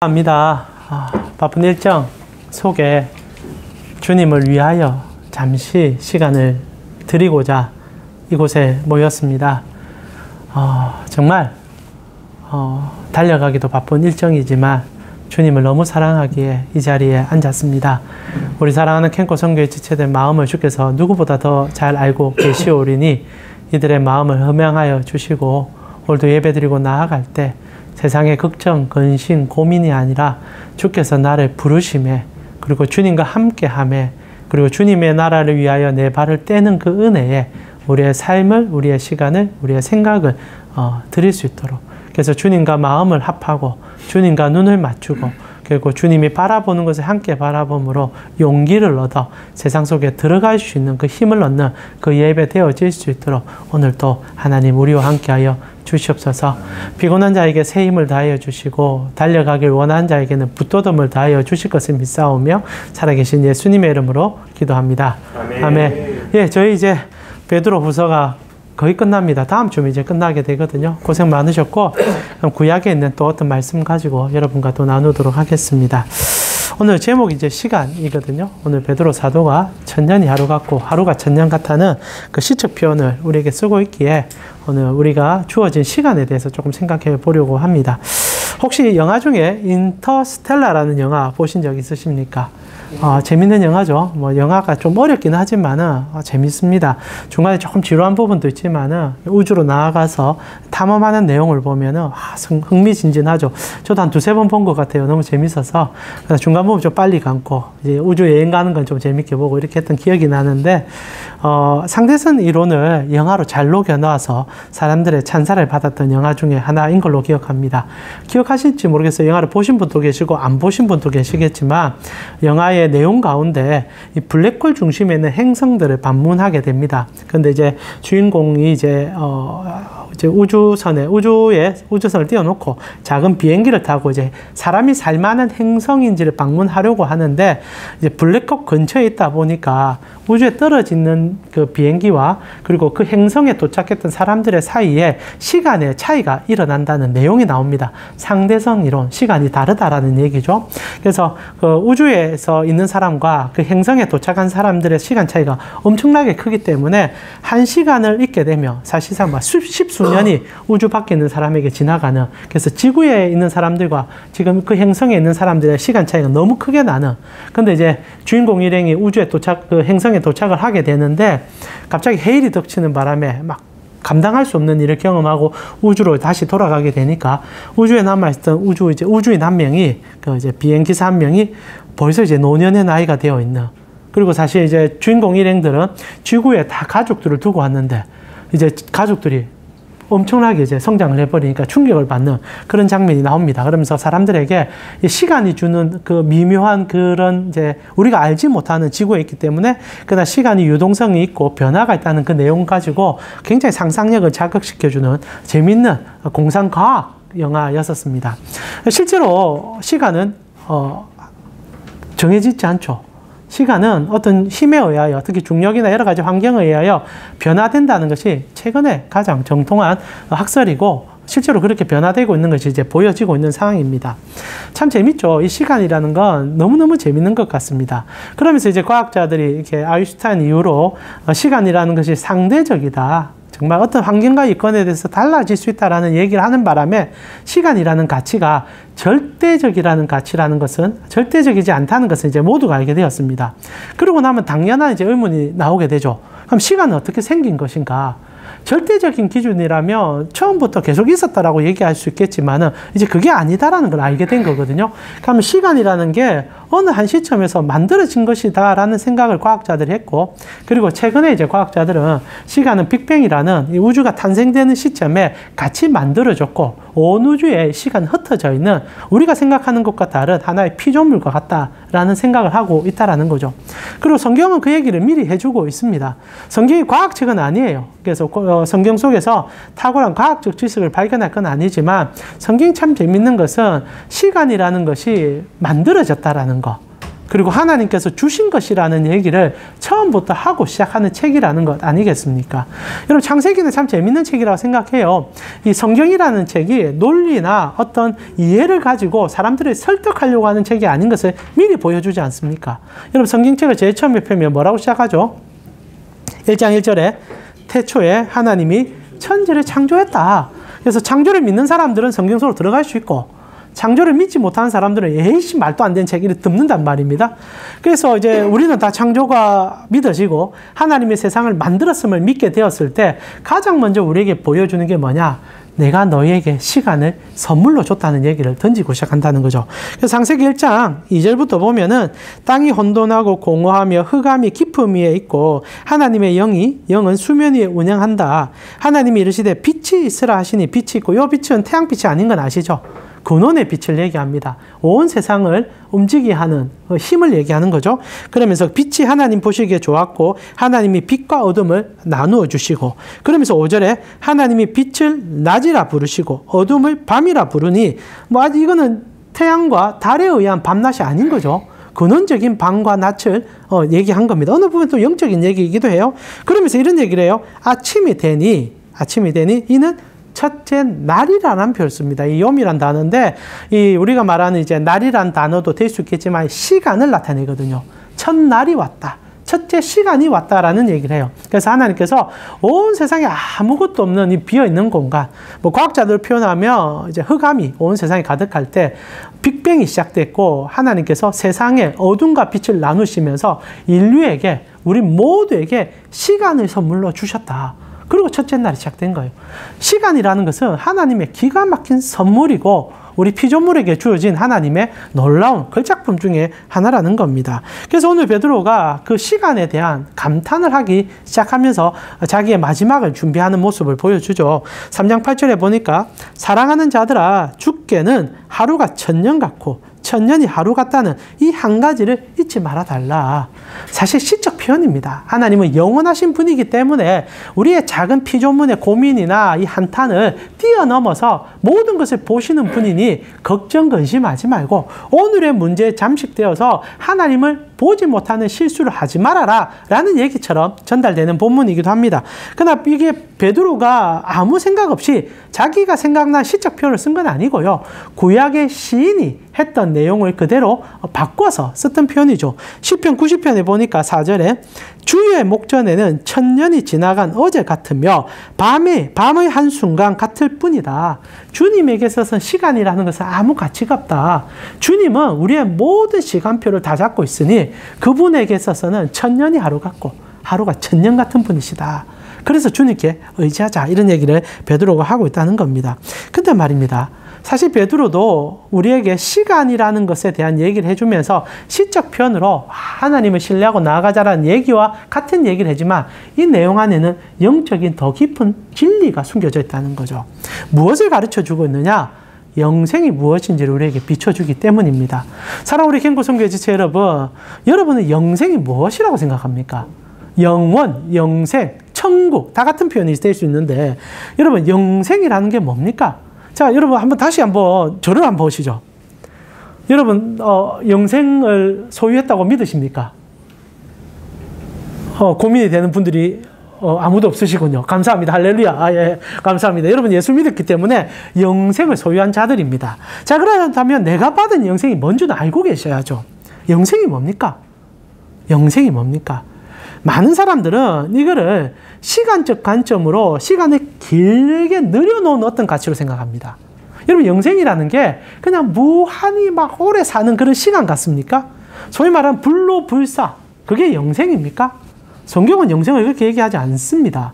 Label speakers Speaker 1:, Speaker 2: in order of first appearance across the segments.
Speaker 1: 합니다. 바쁜 일정 속에 주님을 위하여 잠시 시간을 드리고자 이곳에 모였습니다. 정말 달려가기도 바쁜 일정이지만 주님을 너무 사랑하기에 이 자리에 앉았습니다. 우리 사랑하는 캠코 선교회 지체된 마음을 주께서 누구보다 더 잘 알고 계시오리니 이들의 마음을 흠양하여 주시고 오늘도 예배드리고 나아갈 때 세상의 걱정, 근심, 고민이 아니라 주께서 나를 부르심에 그리고 주님과 함께함에 그리고 주님의 나라를 위하여 내 발을 떼는 그 은혜에 우리의 삶을, 우리의 시간을, 우리의 생각을 드릴 수 있도록 그래서 주님과 마음을 합하고 주님과 눈을 맞추고 그리고 주님이 바라보는 것을 함께 바라봄으로 용기를 얻어 세상 속에 들어갈 수 있는 그 힘을 얻는 그 예배 되어질 수 있도록 오늘 또 하나님 우리와 함께하여 주시옵소서. 피곤한 자에게 새 힘을 다하여 주시고 달려가길 원하는 자에게는 붙돋음을 다하여 주실 것을 믿사오며 살아계신 예수님의 이름으로 기도합니다. 아멘. 예, 저희 이제 베드로 후서가 거의 끝납니다. 다음 주면 이제 끝나게 되거든요. 고생 많으셨고 구약에 있는 또 어떤 말씀 가지고 여러분과 또 나누도록 하겠습니다. 오늘 제목이 이제 시간이거든요. 오늘 베드로 사도가 천년이 하루 같고 하루가 천년 같다는 그 시적 표현을 우리에게 쓰고 있기에 오늘 우리가 주어진 시간에 대해서 조금 생각해 보려고 합니다. 혹시 영화 중에 인터스텔라라는 영화 보신 적 있으십니까? 재밌는 영화죠. 뭐 영화가 좀 어렵긴 하지만은 재밌습니다. 중간에 조금 지루한 부분도 있지만은 우주로 나아가서 탐험하는 내용을 보면은 흥미진진하죠. 저도 한 두세 번 본 것 같아요. 너무 재밌어서 중간 부분 좀 빨리 감고 이제 우주 여행 가는 건 좀 재밌게 보고 이렇게 했던 기억이 나는데 상대성 이론을 영화로 잘 녹여넣어서 사람들의 찬사를 받았던 영화 중에 하나인 걸로 기억합니다. 기억하실지 모르겠어요. 영화를 보신 분도 계시고 안 보신 분도 계시겠지만 영화의 내용 가운데 이 블랙홀 중심에 있는 행성들을 방문하게 됩니다. 근데 이제 주인공이 이제 우주선을 띄워놓고 작은 비행기를 타고 이제 사람이 살만한 행성인지를 방문하려고 하는데 이제 블랙홀 근처에 있다 보니까 우주에 떨어지는 그 비행기와 그리고 그 행성에 도착했던 사람들의 사이에 시간의 차이가 일어난다는 내용이 나옵니다. 상대성 이론, 시간이 다르다라는 얘기죠. 그래서 그 우주에서 있는 사람과 그 행성에 도착한 사람들의 시간 차이가 엄청나게 크기 때문에 한 시간을 있게 되면 사실상 막 십수년이 우주 밖에 있는 사람에게 지나가는 그래서 지구에 있는 사람들과 지금 그 행성에 있는 사람들의 시간 차이가 너무 크게 나는 근데 이제 주인공 일행이 우주에 그 행성에 도착을 하게 되는데 갑자기 해일이 덮치는 바람에 막 감당할 수 없는 일을 경험하고 우주로 다시 돌아가게 되니까 우주에 남아있던 우주인 한 명이 그 이제 비행기사 한 명이 벌써 이제 노년의 나이가 되어 있는 그리고 사실 이제 주인공 일행들은 지구에 다 가족들을 두고 왔는데 이제 가족들이 엄청나게 이제 성장을 해버리니까 충격을 받는 그런 장면이 나옵니다. 그러면서 사람들에게 시간이 주는 그 미묘한 그런 이제 우리가 알지 못하는 지구에 있기 때문에 그러나 시간이 유동성이 있고 변화가 있다는 그 내용 가지고 굉장히 상상력을 자극시켜주는 재밌는 공상과학 영화였었습니다. 실제로 시간은 정해지지 않죠. 시간은 어떤 힘에 의하여 특히 중력이나 여러 가지 환경에 의하여 변화된다는 것이 최근에 가장 정통한 학설이고 실제로 그렇게 변화되고 있는 것이 이제 보여지고 있는 상황입니다. 참 재밌죠. 이 시간이라는 건 너무너무 재밌는 것 같습니다. 그러면서 이제 과학자들이 이렇게 아인슈타인 이후로 시간이라는 것이 상대적이다. 정말 어떤 환경과 여건에 대해서 달라질 수 있다라는 얘기를 하는 바람에 시간이라는 가치가 절대적이라는 가치라는 것은 절대적이지 않다는 것을 이제 모두가 알게 되었습니다. 그러고 나면 당연한 이제 의문이 나오게 되죠. 그럼 시간은 어떻게 생긴 것인가? 절대적인 기준이라면 처음부터 계속 있었다라고 얘기할 수 있겠지만은 이제 그게 아니다라는 걸 알게 된 거거든요. 그러면 시간이라는 게 어느 한 시점에서 만들어진 것이다라는 생각을 과학자들이 했고 그리고 최근에 이제 과학자들은 시간은 빅뱅이라는 이 우주가 탄생되는 시점에 같이 만들어졌고 온 우주에 시간이 흩어져 있는 우리가 생각하는 것과 다른 하나의 피조물과 같다라는 생각을 하고 있다라는 거죠. 그리고 성경은 그 얘기를 미리 해주고 있습니다. 성경이 과학책은 아니에요. 그래서 성경 속에서 탁월한 과학적 지식을 발견할 건 아니지만 성경이 참 재밌는 것은 시간이라는 것이 만들어졌다라는 거. 그리고 하나님께서 주신 것이라는 얘기를 처음부터 하고 시작하는 책이라는 것 아니겠습니까? 여러분, 창세기는 참 재밌는 책이라고 생각해요. 이 성경이라는 책이 논리나 어떤 이해를 가지고 사람들을 설득하려고 하는 책이 아닌 것을 미리 보여주지 않습니까? 여러분, 성경책을 제일 처음에 펴면 뭐라고 시작하죠? 1장 1절에 태초에 하나님이 천지를 창조했다. 그래서 창조를 믿는 사람들은 성경 속으로 들어갈 수 있고, 창조를 믿지 못하는 사람들은 에이씨 말도 안 되는 책을 듣는단 말입니다. 그래서 이제 우리는 다 창조가 믿어지고 하나님의 세상을 만들었음을 믿게 되었을 때 가장 먼저 우리에게 보여주는 게 뭐냐? 내가 너희에게 시간을 선물로 줬다는 얘기를 던지고 시작한다는 거죠. 그래서 창세기 1장 2절부터 보면은 땅이 혼돈하고 공허하며 흑암이 깊음 위에 있고 하나님의 영은 수면 위에 운행한다. 하나님이 이르시되 빛이 있으라 하시니 빛이 있고, 이 빛은 태양빛이 아닌 건 아시죠? 근원의 빛을 얘기합니다. 온 세상을 움직이게 하는 힘을 얘기하는 거죠. 그러면서 빛이 하나님 보시기에 좋았고 하나님이 빛과 어둠을 나누어 주시고, 그러면서 5절에 하나님이 빛을 낮이라 부르시고 어둠을 밤이라 부르니, 아직 이거는 태양과 달에 의한 밤낮이 아닌 거죠. 근원적인 밤과 낮을 얘기한 겁니다. 어느 부분 또 영적인 얘기이기도 해요. 그러면서 이런 얘기를 해요. 아침이 되니 이는 첫째 날이라는 표현을 씁니다. 이 욤이란 단어인데, 우리가 말하는 이제 날이란 단어도 될 수 있겠지만 시간을 나타내거든요. 첫날이 왔다. 첫째 시간이 왔다라는 얘기를 해요. 그래서 하나님께서 온 세상에 아무것도 없는 이 비어있는 공간, 과학자들 표현하면 이제 흑암이 온 세상에 가득할 때 빅뱅이 시작됐고, 하나님께서 세상에 어둠과 빛을 나누시면서 인류에게, 우리 모두에게 시간을 선물로 주셨다. 그리고 첫째 날이 시작된 거예요. 시간이라는 것은 하나님의 기가 막힌 선물이고 우리 피조물에게 주어진 하나님의 놀라운 걸작품 중에 하나라는 겁니다. 그래서 오늘 베드로가 그 시간에 대한 감탄을 하기 시작하면서 자기의 마지막을 준비하는 모습을 보여주죠. 3장 8절에 보니까 사랑하는 자들아, 주께는 하루가 천년 같고 천년이 하루 같다는 이 한 가지를 잊지 말아달라. 사실 시적 표현입니다. 하나님은 영원하신 분이기 때문에 우리의 작은 피조물의 고민이나 이 한탄을 뛰어넘어서 모든 것을 보시는 분이니 걱정, 근심하지 말고 오늘의 문제에 잠식되어서 하나님을 보지 못하는 실수를 하지 말아라 라는 얘기처럼 전달되는 본문이기도 합니다. 그러나 이게 베드로가 아무 생각 없이 자기가 생각난 시적 표현을 쓴 건 아니고요. 구약의 시인이 했던 내용을 그대로 바꿔서 썼던 표현이죠. 시편 90편에 보니까 4절에 주의 목전에는 천년이 지나간 어제 같으며 밤의 한순간 같을 뿐이다. 주님에게 있어서는 시간이라는 것은 아무 가치가 없다. 주님은 우리의 모든 시간표를 다 잡고 있으니 그분에게 있어서는 천년이 하루 같고 하루가 천년 같은 분이시다. 그래서 주님께 의지하자, 이런 얘기를 베드로가 하고 있다는 겁니다. 근데 말입니다, 사실 베드로도 우리에게 시간이라는 것에 대한 얘기를 해주면서 시적 표현으로 하나님을 신뢰하고 나아가자라는 얘기와 같은 얘기를 하지만 이 내용 안에는 영적인 더 깊은 진리가 숨겨져 있다는 거죠. 무엇을 가르쳐주고 있느냐? 영생이 무엇인지를 우리에게 비춰주기 때문입니다. 사랑하는 우리 캠코성교회 지체 여러분, 여러분은 영생이 무엇이라고 생각합니까? 영원, 영생, 천국 다 같은 표현이 될 수 있는데 여러분, 영생이라는 게 뭡니까? 자, 여러분 다시 한번 저를 한번 보시죠. 여러분 영생을 소유했다고 믿으십니까? 고민이 되는 분들이 아무도 없으시군요. 감사합니다. 할렐루야. 예, 감사합니다. 여러분 예수 믿었기 때문에 영생을 소유한 자들입니다. 자, 그렇다면 내가 받은 영생이 뭔지는 알고 계셔야죠. 영생이 뭡니까? 영생이 뭡니까? 많은 사람들은 이거를 시간적 관점으로 시간을 길게 늘여놓은 어떤 가치로 생각합니다. 여러분, 영생이라는 게 그냥 무한히 막 오래 사는 그런 시간 같습니까? 소위 말하는 불로불사, 그게 영생입니까? 성경은 영생을 그렇게 얘기하지 않습니다.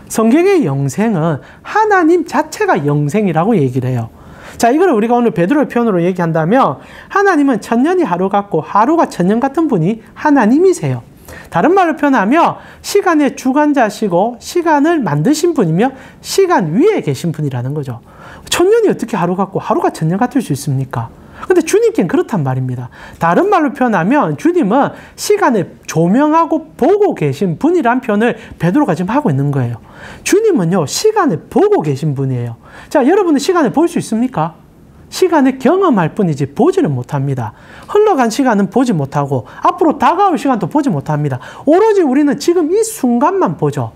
Speaker 1: 성경의 영생은 하나님 자체가 영생이라고 얘기를 해요. 자, 이걸 우리가 오늘 베드로의 표현으로 얘기한다면 하나님은 천년이 하루 같고 하루가 천년 같은 분이 하나님이세요. 다른 말로 표현하면 시간의 주관자시고 시간을 만드신 분이며 시간 위에 계신 분이라는 거죠. 천년이 어떻게 하루 같고 하루가 천년 같을 수 있습니까? 근데 주님께는 그렇단 말입니다. 다른 말로 표현하면 주님은 시간을 조명하고 보고 계신 분이란 표현을 베드로가 지금 하고 있는 거예요. 주님은요, 시간을 보고 계신 분이에요. 자, 여러분은 시간을 볼 수 있습니까? 시간을 경험할 뿐이지 보지는 못합니다. 흘러간 시간은 보지 못하고 앞으로 다가올 시간도 보지 못합니다. 오로지 우리는 지금 이 순간만 보죠.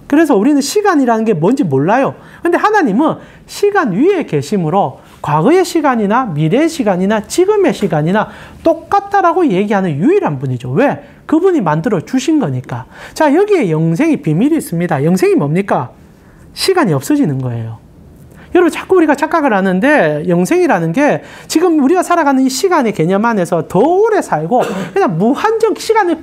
Speaker 1: 그래서 우리는 시간이라는 게 뭔지 몰라요. 근데 하나님은 시간 위에 계심으로 과거의 시간이나 미래의 시간이나 지금의 시간이나 똑같다라고 얘기하는 유일한 분이죠. 왜? 그분이 만들어 주신 거니까. 자, 여기에 영생이 비밀이 있습니다. 영생이 뭡니까? 시간이 없어지는 거예요. 여러분, 자꾸 우리가 착각을 하는데 영생이라는 게 지금 우리가 살아가는 이 시간의 개념 안에서 더 오래 살고 그냥 무한정 시간을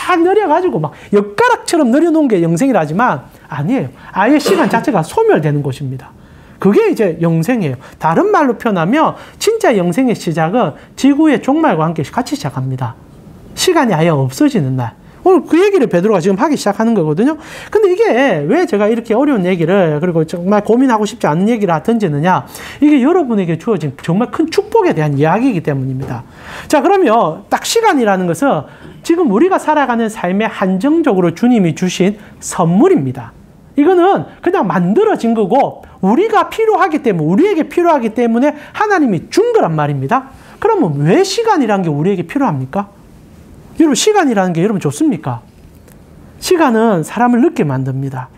Speaker 1: 쫙 늘려가지고 막 엿가락처럼 늘여놓은 게 영생이라 하지만 아니에요. 아예 시간 자체가 소멸되는 곳입니다. 그게 이제 영생이에요. 다른 말로 표현하면 진짜 영생의 시작은 지구의 종말과 함께 같이 시작합니다. 시간이 아예 없어지는 날. 오늘 그 얘기를 베드로가 지금 하기 시작하는 거거든요. 근데 이게 왜 제가 이렇게 어려운 얘기를 그리고 정말 고민하고 싶지 않은 얘기를 던지느냐. 이게 여러분에게 주어진 정말 큰 축복에 대한 이야기이기 때문입니다. 자, 그러면 딱 시간이라는 것은 지금 우리가 살아가는 삶에 한정적으로 주님이 주신 선물입니다. 이거는 그냥 만들어진 거고 우리가 필요하기 때문에 우리에게 필요하기 때문에 하나님이 준 거란 말입니다. 그러면 왜 시간이라는 게 우리에게 필요합니까? 여러분, 시간이라는 게 여러분 좋습니까? 시간은 사람을 늙게 만듭니다.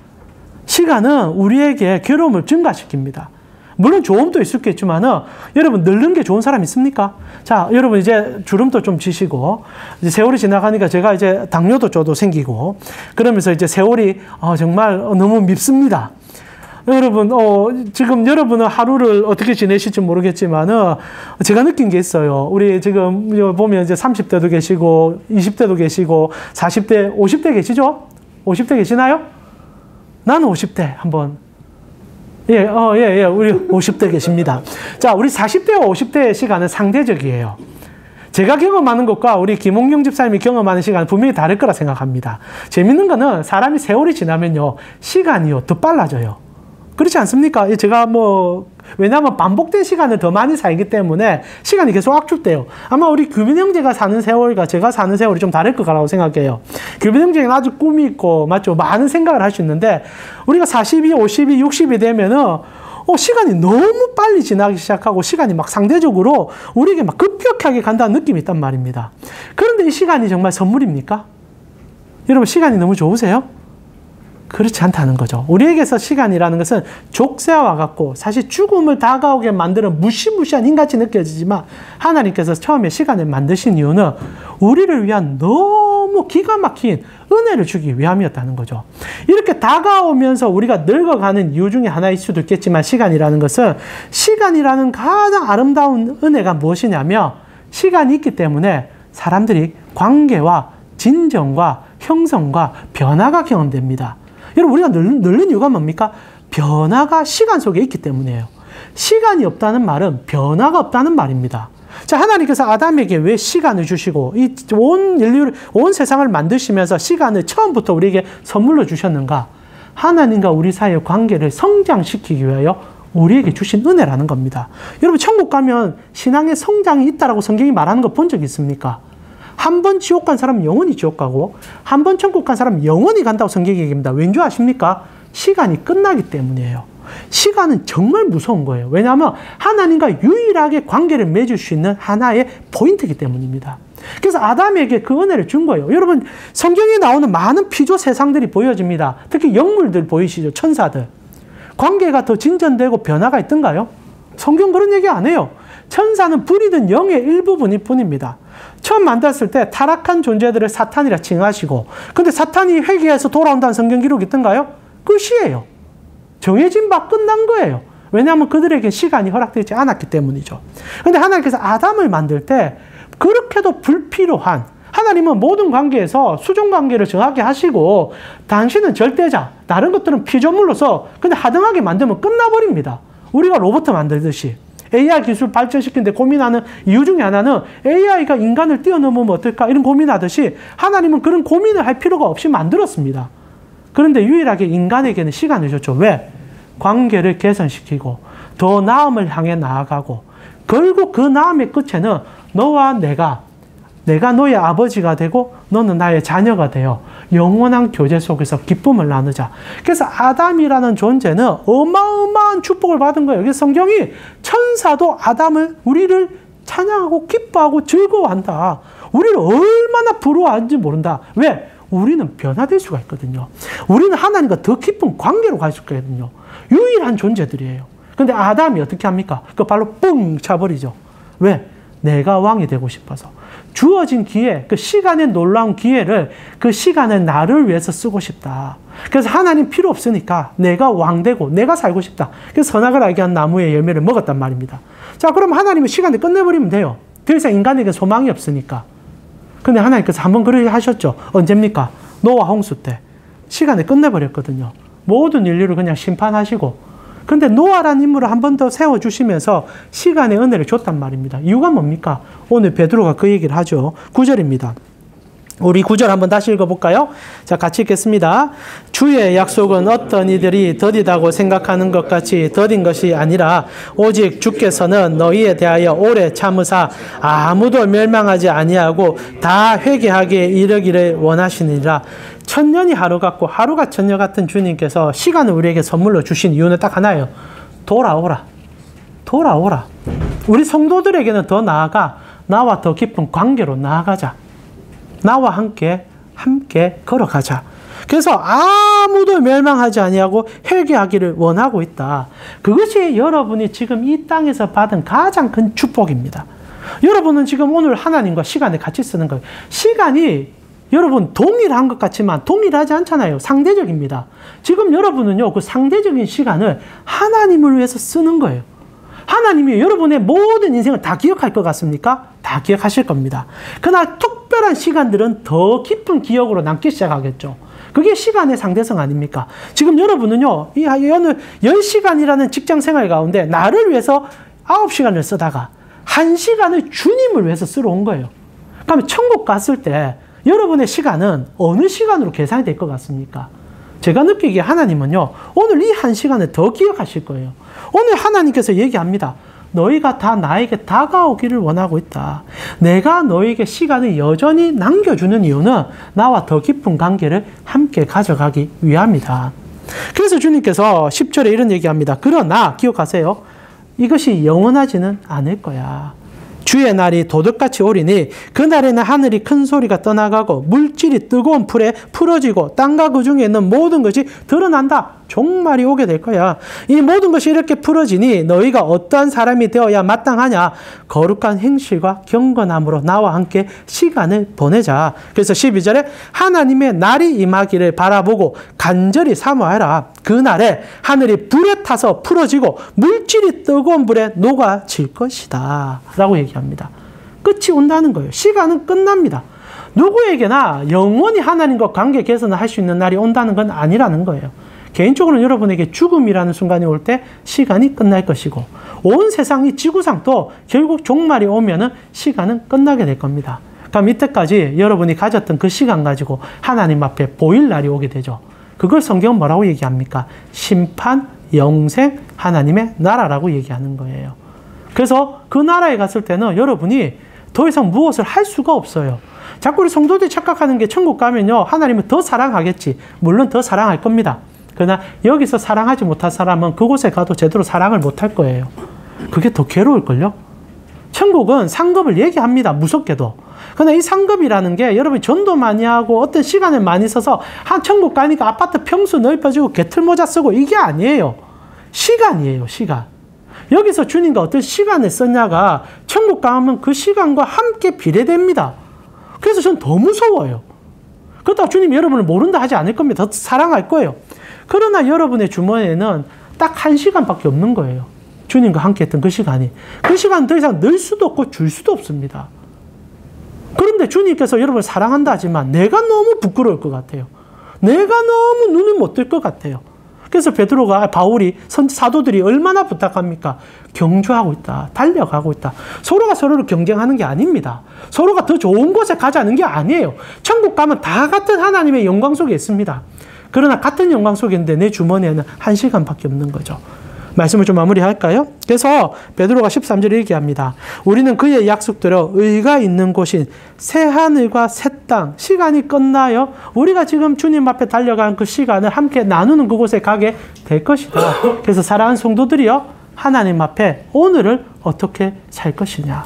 Speaker 1: 시간은 우리에게 괴로움을 증가시킵니다. 물론 좋음도 있겠지만은 여러분 늙는 게 좋은 사람 있습니까? 자, 여러분 이제 주름도 좀 지시고 이제 세월이 지나가니까 제가 이제 당뇨도 저도 생기고 그러면서 이제 세월이 정말 너무 밉습니다. 여러분, 지금 여러분은 하루를 어떻게 지내실지 모르겠지만은, 제가 느낀 게 있어요. 우리 지금 보면 이제 30대도 계시고, 20대도 계시고, 40대, 50대 계시죠? 50대 계시나요? 나는 50대 한번. 예, 우리 50대 계십니다. 자, 우리 40대와 50대의 시간은 상대적이에요. 제가 경험하는 것과 우리 김홍경 집사님이 경험하는 시간은 분명히 다를 거라 생각합니다. 재밌는 거는 사람이 세월이 지나면요, 시간이요, 더 빨라져요. 그렇지 않습니까? 제가 왜냐하면 반복된 시간을 더 많이 살기 때문에 시간이 계속 압축돼요. 아마 우리 규빈 형제가 사는 세월과 제가 사는 세월이 좀 다를 거라고 생각해요. 규빈 형제는 아주 꿈이 있고, 맞죠? 많은 생각을 할 수 있는데, 우리가 42, 52, 60이 되면은, 시간이 너무 빨리 지나기 시작하고, 시간이 막 상대적으로 우리에게 막 급격하게 간다는 느낌이 있단 말입니다. 그런데 이 시간이 정말 선물입니까? 여러분, 시간이 너무 좋으세요? 그렇지 않다는 거죠. 우리에게서 시간이라는 것은 족쇄와 같고 사실 죽음을 다가오게 만드는 무시무시한 힘같이 느껴지지만 하나님께서 처음에 시간을 만드신 이유는 우리를 위한 너무 기가 막힌 은혜를 주기 위함이었다는 거죠. 이렇게 다가오면서 우리가 늙어가는 이유 중에 하나일 수도 있겠지만 시간이라는 것은 시간이라는 가장 아름다운 은혜가 무엇이냐면 시간이 있기 때문에 사람들이 관계와 진정과 형성과 변화가 경험됩니다. 여러분, 우리가 늙는 이유가 뭡니까? 변화가 시간 속에 있기 때문이에요. 시간이 없다는 말은 변화가 없다는 말입니다. 자, 하나님께서 아담에게 왜 시간을 주시고 이 온 인류를, 온 세상을 만드시면서 시간을 처음부터 우리에게 선물로 주셨는가? 하나님과 우리 사이의 관계를 성장시키기 위하여 우리에게 주신 은혜라는 겁니다. 여러분, 천국 가면 신앙의 성장이 있다라고 성경이 말하는 거 본 적 있습니까? 한 번 지옥 간 사람은 영원히 지옥 가고 한 번 천국 간 사람은 영원히 간다고 성경이 얘기합니다. 왠지 아십니까? 시간이 끝나기 때문이에요. 시간은 정말 무서운 거예요. 왜냐하면 하나님과 유일하게 관계를 맺을 수 있는 하나의 포인트이기 때문입니다. 그래서 아담에게 그 은혜를 준 거예요. 여러분, 성경에 나오는 많은 피조 세상들이 보여집니다. 특히 영물들 보이시죠? 천사들. 관계가 더 진전되고 변화가 있던가요? 성경 그런 얘기 안 해요. 천사는 불이든 영의 일부분일 뿐입니다. 처음 만났을 때 타락한 존재들을 사탄이라 칭하시고, 근데 사탄이 회개해서 돌아온다는 성경 기록이 있던가요? 끝이에요. 정해진 바 끝난 거예요. 왜냐하면 그들에게 시간이 허락되지 않았기 때문이죠. 근데 하나님께서 아담을 만들 때 그렇게도 불필요한, 하나님은 모든 관계에서 수종 관계를 정하게 하시고 당신은 절대자, 다른 것들은 피조물로서 근데 하등하게 만들면 끝나버립니다. 우리가 로봇 만들듯이. AI 기술 발전시키는데 고민하는 이유 중에 하나는 AI가 인간을 뛰어넘으면 어떨까 이런 고민하듯이 하나님은 그런 고민을 할 필요가 없이 만들었습니다. 그런데 유일하게 인간에게는 시간을 줬죠. 왜? 관계를 개선시키고 더 나음을 향해 나아가고 결국 그 나음의 끝에는 너와 내가 내가 너의 아버지가 되고 너는 나의 자녀가 되어 영원한 교제 속에서 기쁨을 나누자. 그래서 아담이라는 존재는 어마어마한 축복을 받은 거예요. 그래서 성경이 천사도 아담을, 우리를 찬양하고 기뻐하고 즐거워한다. 우리를 얼마나 부러워하는지 모른다. 왜? 우리는 변화될 수가 있거든요. 우리는 하나님과 더 깊은 관계로 갈 수 있거든요. 유일한 존재들이에요. 근데 아담이 어떻게 합니까? 그 발로 뻥 차버리죠. 왜? 내가 왕이 되고 싶어서. 주어진 기회, 그 시간의 놀라운 기회를 그 시간을 나를 위해서 쓰고 싶다. 그래서 하나님 필요 없으니까 내가 왕 되고 내가 살고 싶다. 그래서 선악을 알게 한 나무의 열매를 먹었단 말입니다. 자, 그럼 하나님은 시간을 끝내버리면 돼요. 더 이상 인간에게 소망이 없으니까. 근데 하나님께서 한번 그렇게 하셨죠. 언제입니까? 노아 홍수 때. 시간을 끝내버렸거든요. 모든 인류를 그냥 심판하시고. 근데 노아라는 인물을 한 번 더 세워주시면서 시간의 은혜를 줬단 말입니다. 이유가 뭡니까? 오늘 베드로가 그 얘기를 하죠. 9절입니다. 우리 9절 한번 다시 읽어볼까요? 자, 같이 읽겠습니다. 주의 약속은 어떤 이들이 더디다고 생각하는 것 같이 더딘 것이 아니라 오직 주께서는 너희에 대하여 오래 참으사 아무도 멸망하지 아니하고 다 회개하게 이르기를 원하시니라. 천년이 하루 같고 하루가 천년 같은 주님께서 시간을 우리에게 선물로 주신 이유는 딱 하나예요. 돌아오라. 돌아오라. 우리 성도들에게는 더 나아가 나와 더 깊은 관계로 나아가자. 나와 함께 걸어가자. 그래서 아무도 멸망하지 아니하고 회개하기를 원하고 있다. 그것이 여러분이 지금 이 땅에서 받은 가장 큰 축복입니다. 여러분은 지금 오늘 하나님과 시간을 같이 쓰는 거예요. 시간이 여러분 동일한 것 같지만 동일하지 않잖아요. 상대적입니다. 지금 여러분은요, 그 상대적인 시간을 하나님을 위해서 쓰는 거예요. 하나님이 여러분의 모든 인생을 다 기억할 것 같습니까? 다 기억하실 겁니다. 그러나 특별한 시간들은 더 깊은 기억으로 남기 시작하겠죠. 그게 시간의 상대성 아닙니까? 지금 여러분은요, 이 오늘 10시간이라는 직장 생활 가운데 나를 위해서 9시간을 쓰다가 1시간을 주님을 위해서 쓰러 온 거예요. 그러면 천국 갔을 때 여러분의 시간은 어느 시간으로 계산이 될 것 같습니까? 제가 느끼기에 하나님은요, 오늘 이 1시간을 더 기억하실 거예요. 오늘 하나님께서 얘기합니다. 너희가 다 나에게 다가오기를 원하고 있다. 내가 너에게 시간을 여전히 남겨주는 이유는 나와 더 깊은 관계를 함께 가져가기 위함이다. 그래서 주님께서 10절에 이런 얘기합니다. 그러나 기억하세요. 이것이 영원하지는 않을 거야. 주의 날이 도둑같이 오리니 그날에는 하늘이 큰 소리가 떠나가고 물질이 뜨거운 풀에 풀어지고 땅과 그 중에 있는 모든 것이 드러난다. 종말이 오게 될 거야. 이 모든 것이 이렇게 풀어지니 너희가 어떠한 사람이 되어야 마땅하냐? 거룩한 행실과 경건함으로 나와 함께 시간을 보내자. 그래서 12절에 하나님의 날이 임하기를 바라보고 간절히 사모하라. 그날에 하늘이 불에 타서 풀어지고 물질이 뜨거운 불에 녹아질 것이다. 라고 얘기합니다. 끝이 온다는 거예요. 시간은 끝납니다. 누구에게나 영원히 하나님과 관계 개선을 할 수 있는 날이 온다는 건 아니라는 거예요. 개인적으로는 여러분에게 죽음이라는 순간이 올 때 시간이 끝날 것이고 온 세상이 지구상도 결국 종말이 오면은 시간은 끝나게 될 겁니다. 그럼 이때까지 여러분이 가졌던 그 시간 가지고 하나님 앞에 보일 날이 오게 되죠. 그걸 성경은 뭐라고 얘기합니까? 심판, 영생, 하나님의 나라라고 얘기하는 거예요. 그래서 그 나라에 갔을 때는 여러분이 더 이상 무엇을 할 수가 없어요. 자꾸 우리 성도들이 착각하는 게 천국 가면요, 하나님은 더 사랑하겠지. 물론 더 사랑할 겁니다. 그러나 여기서 사랑하지 못할 사람은 그곳에 가도 제대로 사랑을 못할 거예요. 그게 더 괴로울걸요? 천국은 상급을 얘기합니다. 무섭게도. 그러나 이 상급이라는 게 여러분이 전도 많이 하고 어떤 시간을 많이 써서 한 천국 가니까 아파트 평수 넓어지고 개틀모자 쓰고 이게 아니에요. 시간이에요. 시간. 여기서 주님과 어떤 시간을 썼냐가 천국 가면 그 시간과 함께 비례됩니다. 그래서 전 더 무서워요. 그렇다고 주님이 여러분을 모른다 하지 않을 겁니다. 더 사랑할 거예요. 그러나 여러분의 주머니에는 딱 1시간밖에 없는 거예요. 주님과 함께 했던 그 시간이. 그 시간 더 이상 늘 수도 없고 줄 수도 없습니다. 그런데 주님께서 여러분을 사랑한다 하지만 내가 너무 부끄러울 것 같아요. 내가 너무 눈을 못 뜰 것 같아요. 그래서 베드로가, 바울이, 사도들이 얼마나 부탁합니까? 경주하고 있다. 달려가고 있다. 서로가 서로를 경쟁하는 게 아닙니다. 서로가 더 좋은 곳에 가자는 게 아니에요. 천국 가면 다 같은 하나님의 영광 속에 있습니다. 그러나 같은 영광 속에 있는데 내 주머니에는 1시간밖에 없는 거죠. 말씀을 좀 마무리할까요? 그래서 베드로가 13절에 얘기합니다. 우리는 그의 약속대로 의가 있는 곳인 새하늘과 새 땅, 시간이 끝나요. 우리가 지금 주님 앞에 달려간 그 시간을 함께 나누는 그곳에 가게 될 것이다. 그래서 사랑하는 성도들이요, 하나님 앞에 오늘을 어떻게 살 것이냐.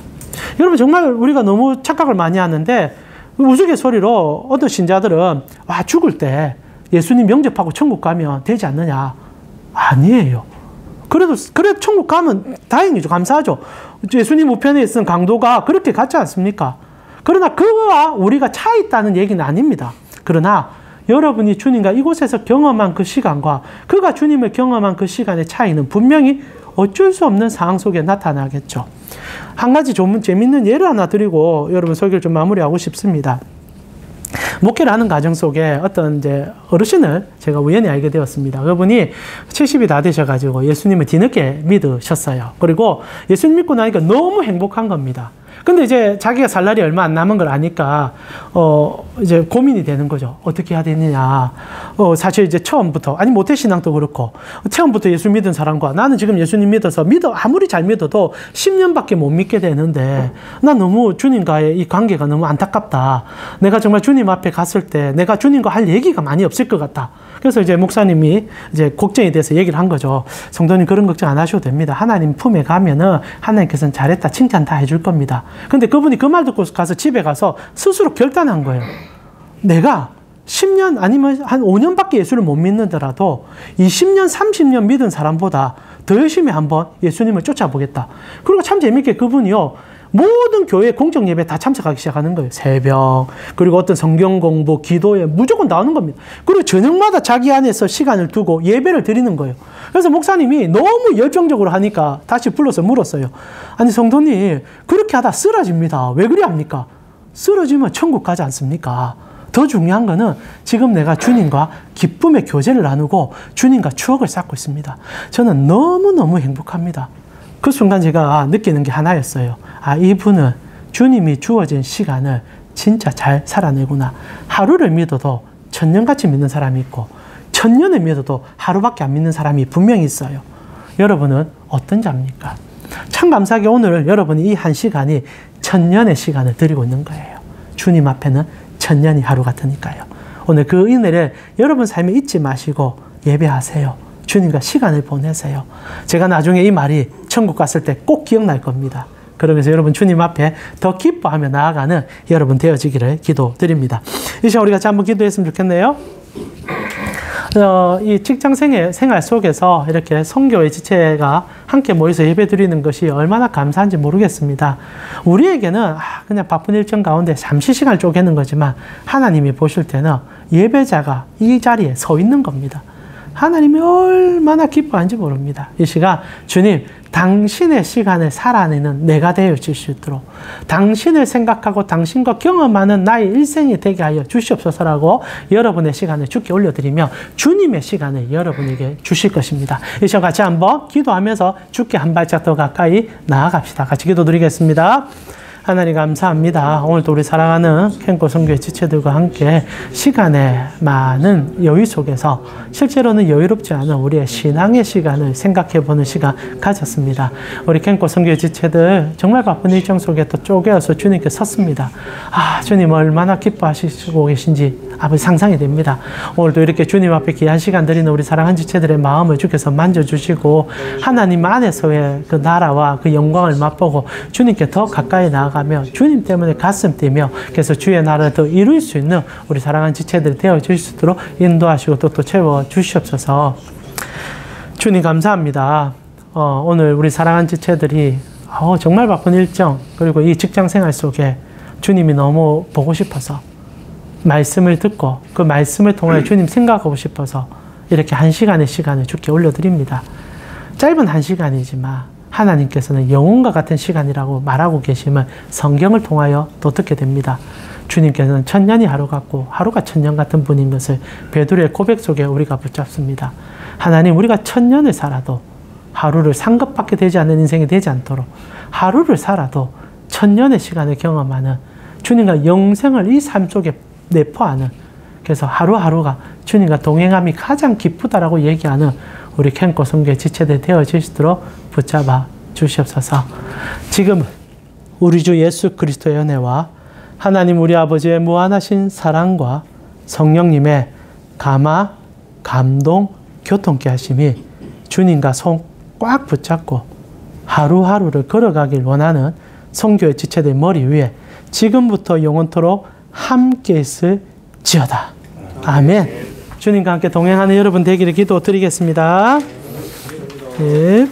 Speaker 1: 여러분, 정말 우리가 너무 착각을 많이 하는데, 우스갯소리로 어떤 신자들은 와, 죽을 때 예수님 영접하고 천국 가면 되지 않느냐. 아니에요. 그래도 천국 가면 다행이죠. 감사하죠. 예수님 우편에 있는 강도가 그렇게 갔지 않습니까? 그러나 그와 우리가 차이 있다는 얘기는 아닙니다. 그러나 여러분이 주님과 이곳에서 경험한 그 시간과 그가 주님을 경험한 그 시간의 차이는 분명히 어쩔 수 없는 상황 속에 나타나겠죠. 한 가지 좀 재밌는 예를 하나 드리고 여러분 설교를 좀 마무리하고 싶습니다. 목회를 하는 과정 속에 어떤 이제 어르신을 제가 우연히 알게 되었습니다. 그분이 70이 다 되셔가지고 예수님을 뒤늦게 믿으셨어요. 그리고 예수님 믿고 나니까 너무 행복한 겁니다. 근데 이제 자기가 살 날이 얼마 안 남은 걸 아니까, 이제 고민이 되는 거죠. 어떻게 해야 되느냐. 사실 이제 처음부터, 아니, 모태신앙도 그렇고, 처음부터 예수 믿은 사람과 나는 지금 예수님 아무리 잘 믿어도 10년밖에 못 믿게 되는데, 나 너무 주님과의 이 관계가 너무 안타깝다. 내가 정말 주님 앞에 갔을 때 내가 주님과 할 얘기가 많이 없을 것 같다. 그래서 이제 목사님이 이제 걱정에 대해서 얘기를 한 거죠. 성도님 그런 걱정 안 하셔도 됩니다. 하나님 품에 가면은 하나님께서는 잘했다, 칭찬 다 해줄 겁니다. 근데 그분이 그 말 듣고 가서 집에 가서 스스로 결단한 거예요. 내가 10년 아니면 한 5년밖에 예수를 못 믿는더라도 20년, 30년 믿은 사람보다 더 열심히 한번 예수님을 쫓아보겠다. 그리고 참 재밌게 그분이요, 모든 교회 공적 예배 다 참석하기 시작하는 거예요. 새벽, 그리고 어떤 성경 공부, 기도에 무조건 나오는 겁니다. 그리고 저녁마다 자기 안에서 시간을 두고 예배를 드리는 거예요. 그래서 목사님이 너무 열정적으로 하니까 다시 불러서 물었어요. 아니, 성도님, 그렇게 하다 쓰러집니다. 왜 그래 합니까? 쓰러지면 천국 가지 않습니까? 더 중요한 거는 지금 내가 주님과 기쁨의 교제를 나누고 주님과 추억을 쌓고 있습니다. 저는 너무너무 행복합니다. 그 순간 제가 느끼는 게 하나였어요. 아, 이분은 주님이 주어진 시간을 진짜 잘 살아내구나. 하루를 믿어도 천년같이 믿는 사람이 있고 1000년을 믿어도 하루밖에 안 믿는 사람이 분명히 있어요. 여러분은 어떤 자입니까? 참 감사하게 오늘 여러분이 이 한 시간이 1000년의 시간을 드리고 있는 거예요. 주님 앞에는 1000년이 하루 같으니까요. 오늘 그 은혜를 여러분 삶에 잊지 마시고 예배하세요. 주님과 시간을 보내세요. 제가 나중에 이 말이 천국 갔을 때 꼭 기억날 겁니다. 그러면서 여러분 주님 앞에 더 기뻐하며 나아가는 여러분 되어지기를 기도드립니다. 이 시간 우리 같이 한번 기도했으면 좋겠네요. 이 직장 생활 속에서 이렇게 선교의 지체가 함께 모여서 예배 드리는 것이 얼마나 감사한지 모르겠습니다. 우리에게는 그냥 바쁜 일정 가운데 잠시 시간을 쪼개는 거지만 하나님이 보실 때는 예배자가 이 자리에 서 있는 겁니다. 하나님이 얼마나 기뻐하는지 모릅니다. 이 시간 주님, 당신의 시간을 살아내는 내가 되어 주시도록 당신을 생각하고 당신과 경험하는 나의 일생이 되게 하여 주시옵소서라고 여러분의 시간을 주께 올려드리며 주님의 시간을 여러분에게 주실 것입니다. 이 시간 같이 한번 기도하면서 주께 한 발짝 더 가까이 나아갑시다. 같이 기도드리겠습니다. 하나님 감사합니다. 오늘도 우리 사랑하는 캔코 선교회 지체들과 함께 시간의 많은 여유 속에서 실제로는 여유롭지 않은 우리의 신앙의 시간을 생각해보는 시간 가졌습니다. 우리 캔코 선교회 지체들 정말 바쁜 일정 속에 또 쪼개어서 주님께 섰습니다. 주님 얼마나 기뻐하시고 계신지 아버지 상상이 됩니다. 오늘도 이렇게 주님 앞에 귀한 시간 드리는 우리 사랑하는 지체들의 마음을 주께서 만져주시고 하나님 안에서의 그 나라와 그 영광을 맛보고 주님께 더 가까이 나아가며 주님 때문에 가슴 뛰며 그래서 주의 나라를 더 이룰 수 있는 우리 사랑하는 지체들이 되어질 수 있도록 인도하시고 또 채워주시옵소서. 주님 감사합니다. 오늘 우리 사랑하는 지체들이 정말 바쁜 일정 그리고 이 직장 생활 속에 주님이 너무 보고 싶어서 말씀을 듣고 그 말씀을 통해 주님 생각하고 싶어서 이렇게 한 시간의 시간을 주께 올려드립니다. 짧은 한 시간이지만 하나님께서는 영혼과 같은 시간이라고 말하고 계심을 성경을 통하여 또 듣게 됩니다. 주님께서는 1000년이 하루 같고 하루가 1000년 같은 분인 것을 베드로의 고백 속에 우리가 붙잡습니다. 하나님, 우리가 1000년을 살아도 하루를 상급밖에 되지 않는 인생이 되지 않도록 하루를 살아도 1000년의 시간을 경험하는 주님과 영생을 이 삶 속에 내포하는, 그래서 하루하루가 주님과 동행함이 가장 기쁘다라고 얘기하는 우리 캠코 선교회 지체들 되어지시도록 붙잡아 주시옵소서. 지금 우리 주 예수 그리스도의 은혜와 하나님 우리 아버지의 무한하신 사랑과 성령님의 감화, 감동, 교통케 하심이 주님과 손 꽉 붙잡고 하루하루를 걸어가길 원하는 선교회 지체들 머리 위에 지금부터 영원토록 함께 있을지어다. 아멘. 주님과 함께 동행하는 여러분 되기를 기도드리겠습니다. 예.